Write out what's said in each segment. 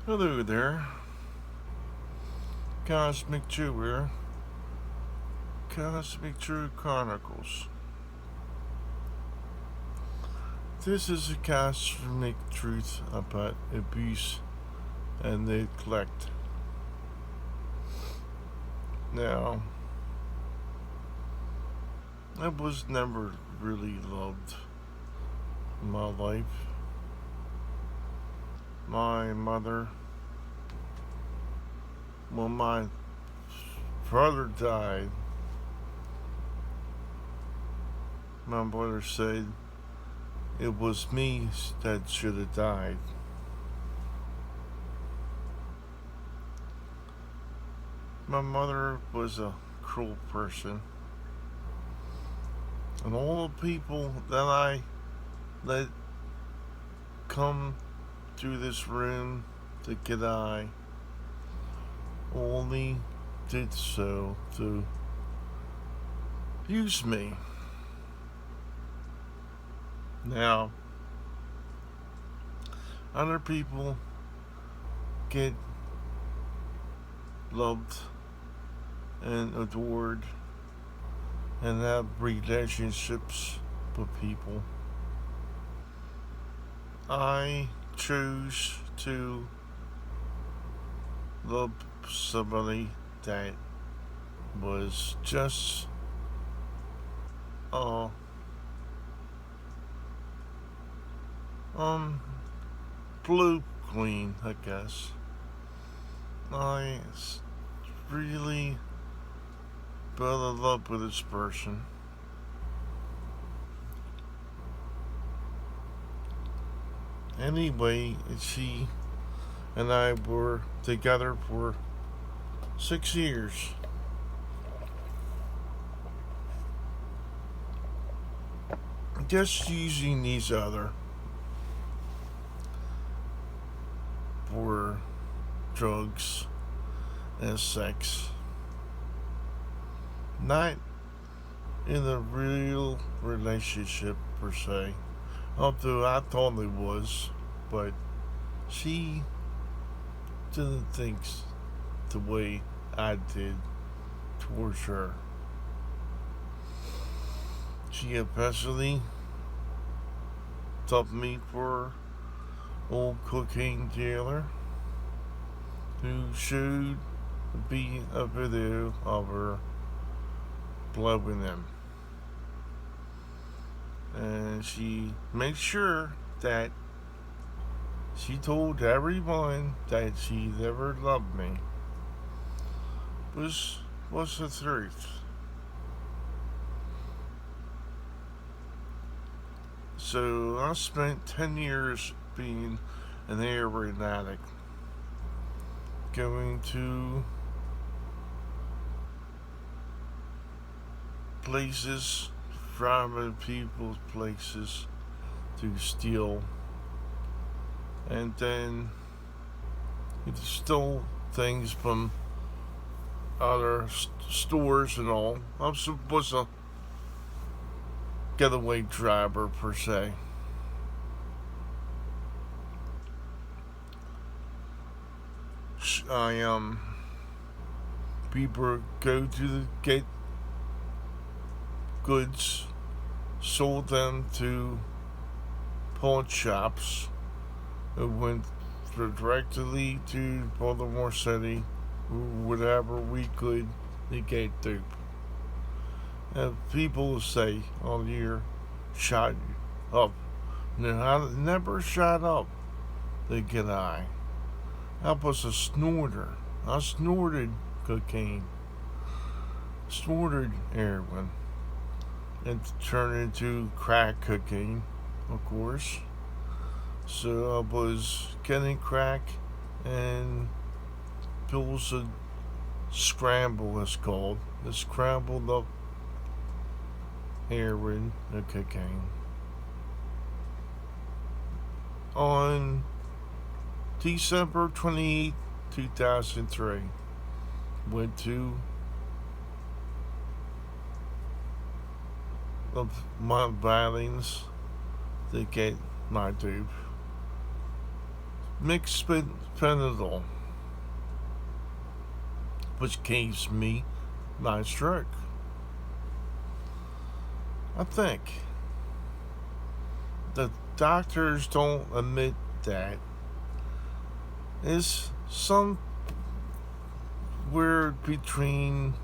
Hello there, Cosmic Jew here, Cosmic Jew Chronicles. This is a cosmic truth about abuse and neglect. Now, I was never really loved in my life. My mother, when my brother died, my mother said it was me that should have died. My mother was a cruel person, and all the people that I let come through this room to get I only did so to use me. Now, other people get loved and adored and have relationships with people. I chose to love somebody that was just uh um blue queen, I guess. I really fell in love with this person. Anyway, she and I were together for 6 years. Just using each other for drugs and sex. Not in a real relationship per se. Although I thought it was, but she didn't think the way I did towards her. She eventually took me for old cocaine dealer who showed me a video of her blowing him. And she made sure that she told everyone that she never loved me. Was the truth. So I spent 10 years being an heroin addict, going to places, robbing people's places to steal, and then it stole things from other stores and all. I was a getaway driver per se. I people go to get goods, sold them to pawn shops. It went directly to Baltimore City, whatever we could to get dope. And people say all year, shot up. No, I never shot up to get high. I was a snorter. I snorted cocaine, snorted heroin, and turned into crack cocaine, of course. So I was getting crack and pills of scramble, it's called. The scrambled up heroin and cocaine. On December 28th, 2003, went to Mount Valleys to get my dope. mixed with Panadol, which gives me my stroke. I think the doctors don't admit that is somewhere between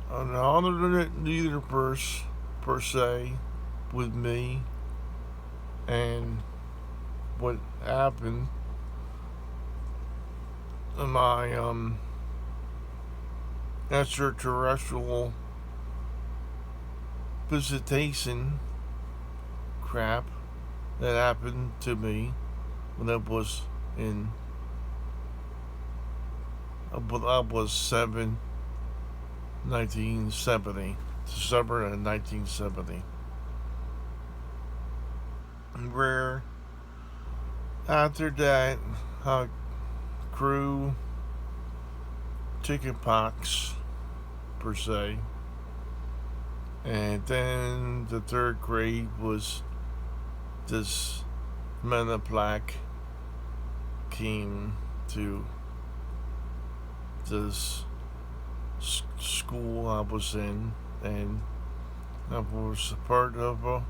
an alternate universe per se with me and what happened in my extraterrestrial visitation crap that happened to me when I was in I was 1970, December of 1970, where after that I grew chickenpox per se, and then the third grade was this Men in Black came to this school I was in, and I was a part of a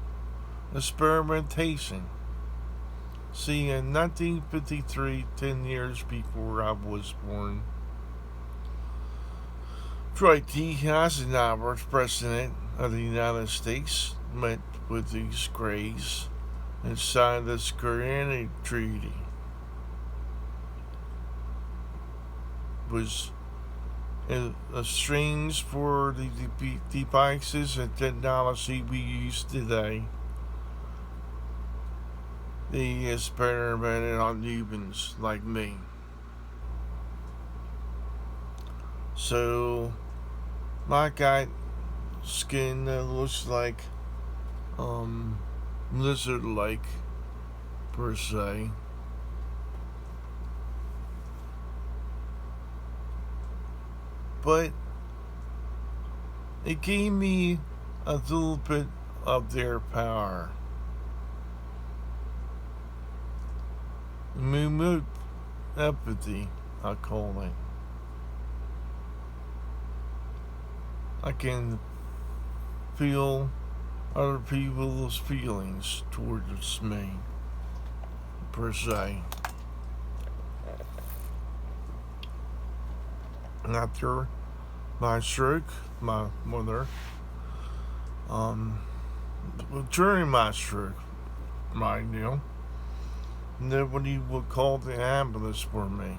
experimentation. See, in 1953, 10 years before I was born, Dwight D. Eisenhower, President of the United States, met with these Greys and signed the Serenity Treaty. Was in strings for the devices and technology we use today. They experimented on humans like me. So, I got skin that looks like lizard-like per se. But it gave me a little bit of their power. Remote empathy, I call it. I can feel other people's feelings towards me, per se. After my stroke, my mother, during my stroke, mind you, nobody would call the ambulance for me.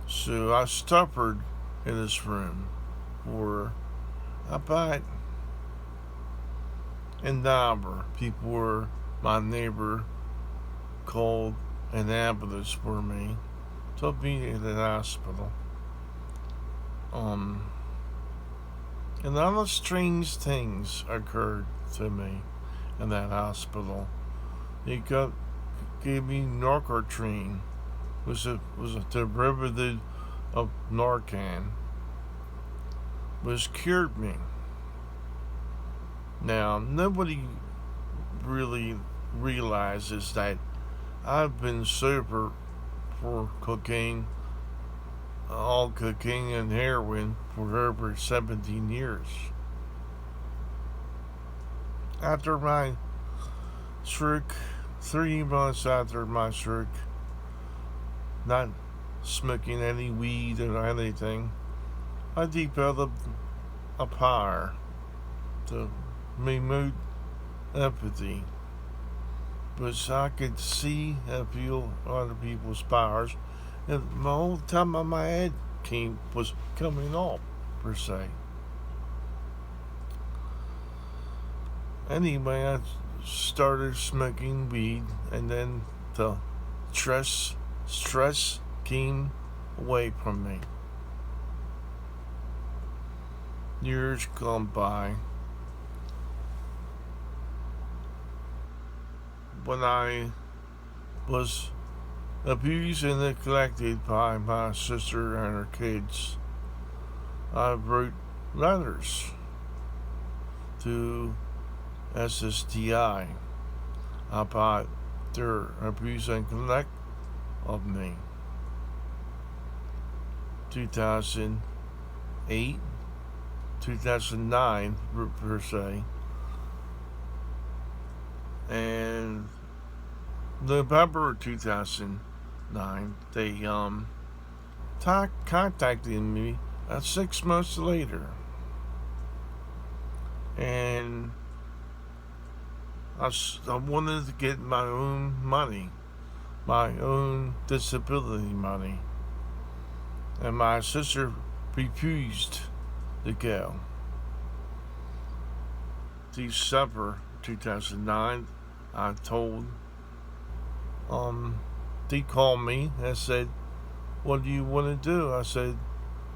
So I suffered in this room for about an hour before my neighbor called an ambulance for me, took me to the hospital. And other strange things occurred to me in that hospital. They gave me Narcotrine, was a derivative of Narcan, which cured me. Now, nobody really realizes that I've been sober for cocaine, all cocaine and heroin, for over 17 years. After my stroke, 3 months after my stroke, not smoking any weed or anything, I developed a power to remote empathy, which I could see and feel other people's powers, and my whole top of my head was coming off, per se. Anyway, I started smoking weed, and then the stress came away from me. Years gone by. When I was abused and neglected by my sister and her kids, I wrote letters to SSDI about their abuse and neglect of me. 2008, 2009 per se, and November 2009 they contacted me 6 months later, and I wanted to get my own money, my own disability money, and my sister refused to go. December 2009, I told, they called me and said, "What do you want to do?" I said,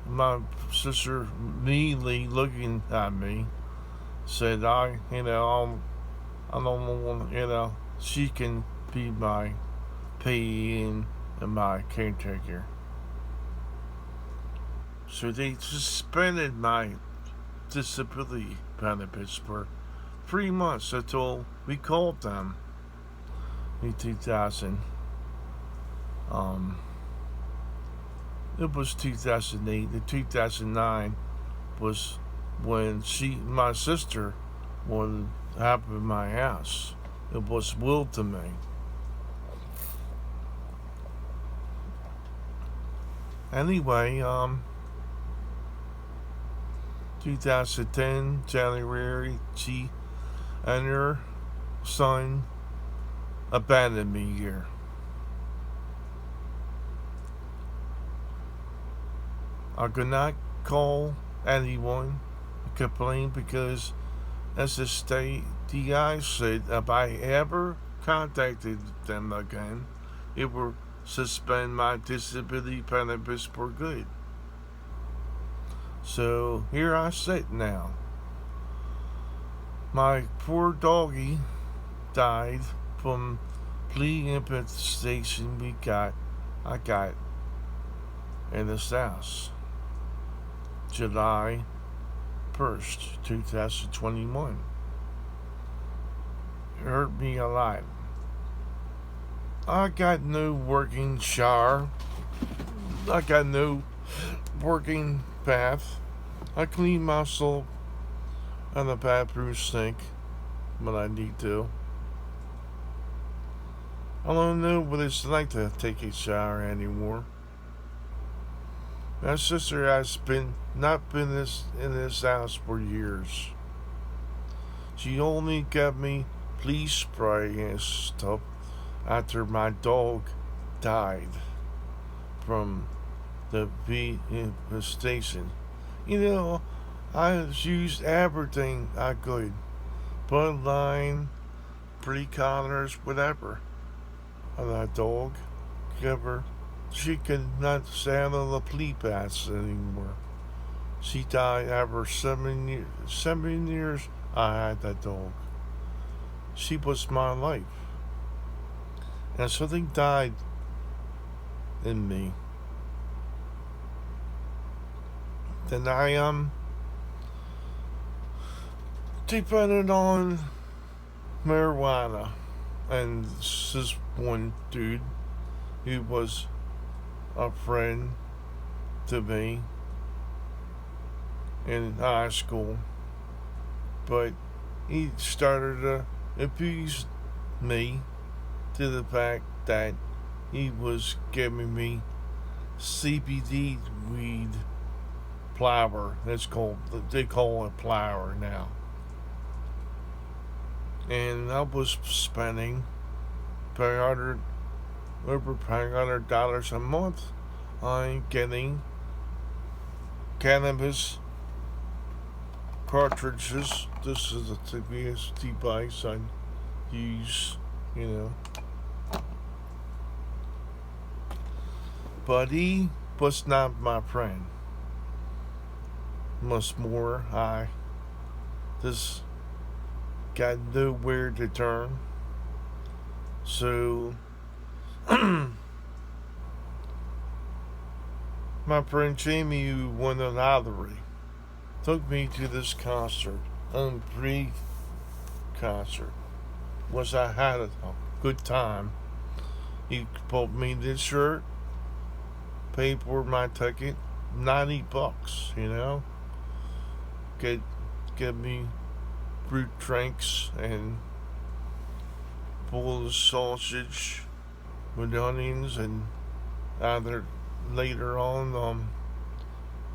my sister immediately looking at me said, I don't want, she can be my payee and my caretaker. So they suspended my disability benefits for 3 months until we called them in 2000. It was 2008. The 2009 was when my sister, wanted to have in my house. It was willed to me. Anyway, 2010 January, she and her son abandoned me here. I could not call anyone to complain because, as the state DI said, if I ever contacted them again, it would suspend my disability benefits for good. So here I sit now. My poor doggy died from flea infestation I got in this house. July 1st, 2021. It hurt me a lot. I got no working shower. I got no working bath. I clean myself on the bathroom sink when I need to. I don't know what it's like to take a shower anymore. My sister has not been in this house for years. She only got me flea spray and stuff after my dog died from the bee infestation. I used everything I could. Bloodline, pre-collars, whatever. On that dog. She could not stand on the flea baths anymore. She died after 7 years I had that dog. She was my life. And something died in me. Then I am dependent on marijuana. And this is one dude who was a friend to me in high school, but he started to abuse me to the fact that he was giving me CBD weed flower. They call it flower now. And I was spending over $500 a month on getting cannabis cartridges. This is a TBS device I use, But he was not my friend. Much more, I just got nowhere to turn. So my friend Jamie, who won the lottery, took me to this concert, free concert, which I had good time. He bought me this shirt, paid for my ticket, $90, Get me fruit drinks and full of sausage with onions and either later on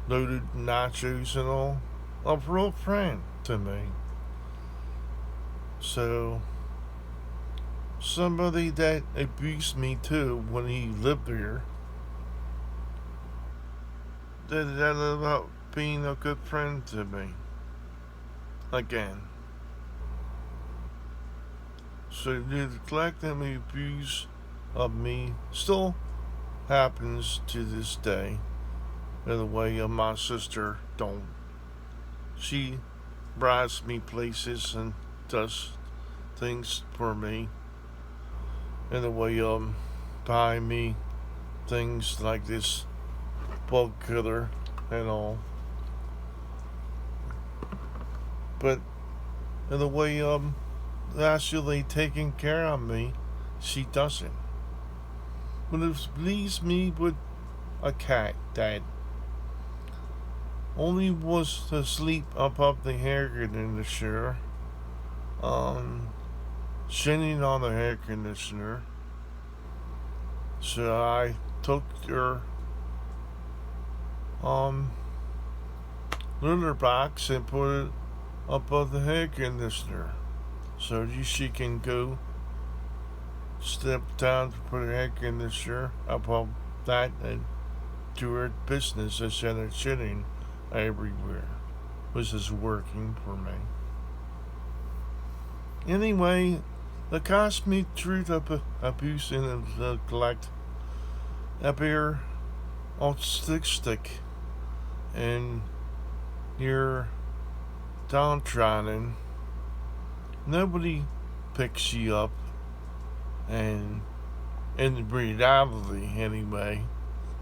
loaded nachos and all. A real friend to me. So somebody that abused me too when he lived here. That about being a good friend to me. Again. So the neglect and the abuse of me still happens to this day. In the way of my sister don't. She rides me places and does things for me. In the way of buying me things like this bug killer and all. But in the way of actually taking care of me, she doesn't. But it leaves me with a cat that only was asleep above the air conditioner, sitting on the air conditioner. So I took her litter box and put it above the air conditioner, so she can go step down to put her air conditioner above that and do her business instead of sitting everywhere, which is working for me. Anyway, the cosmic truth of abuse and neglect appear autistic and you're downtrodden. Nobody picks you up, and in reality anyway,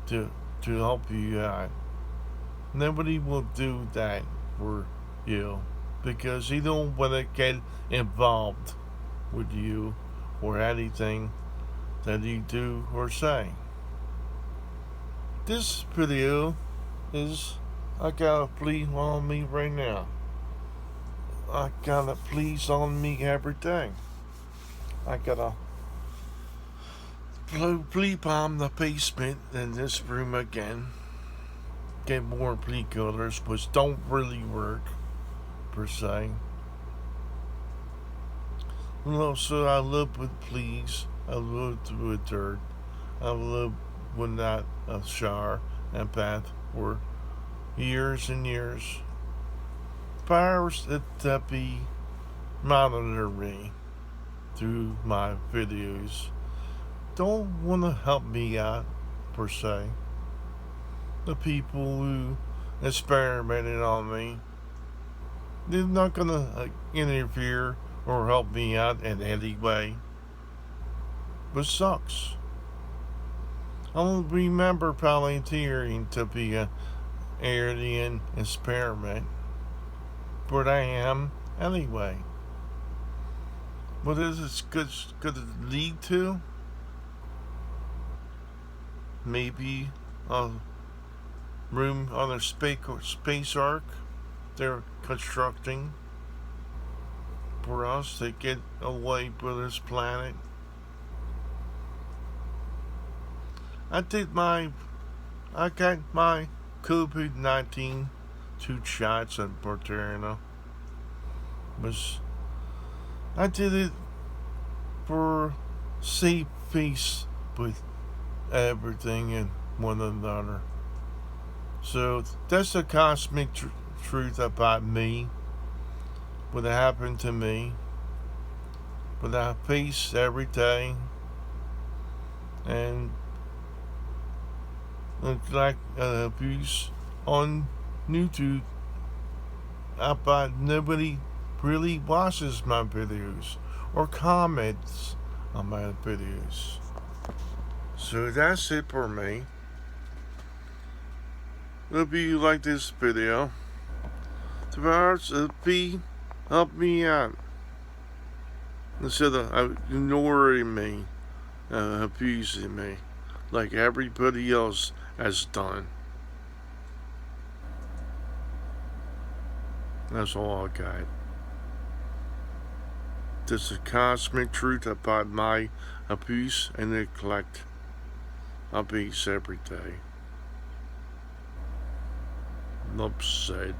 to help you out. Nobody will do that for you because they don't want to get involved with you or anything that you do or say. This video is I got a flea on me right now. I got a fleas on me every day. I got a flea bomb the basement in this room again. Get more flea killers, which don't really work per se. So I live with fleas. I live with dirt. I live without a shower and bath for years and years. Powers that be monitor me through my videos don't want to help me out per se. The people who experimented on me, they're not gonna interfere or help me out in any way, which sucks. I don't remember volunteering to be an alien experiment, but I am anyway. What is it going to lead to? Maybe a room on a space ark they're constructing for us to get away from this planet. I got my COVID-19 2 shots at Moderna. I did it for safe face with everything and one another. So that's the cosmic truth about me. What happened to me. What I face every day. And neglect and abuse on YouTube about nobody really watches my videos or comments on my videos. So that's it for me. Hope you like this video. The powers that be help me out. instead of ignoring me, abusing me, like everybody else has done. That's all I got. This is cosmic truth about my abuse and neglect of peace every day. Upset.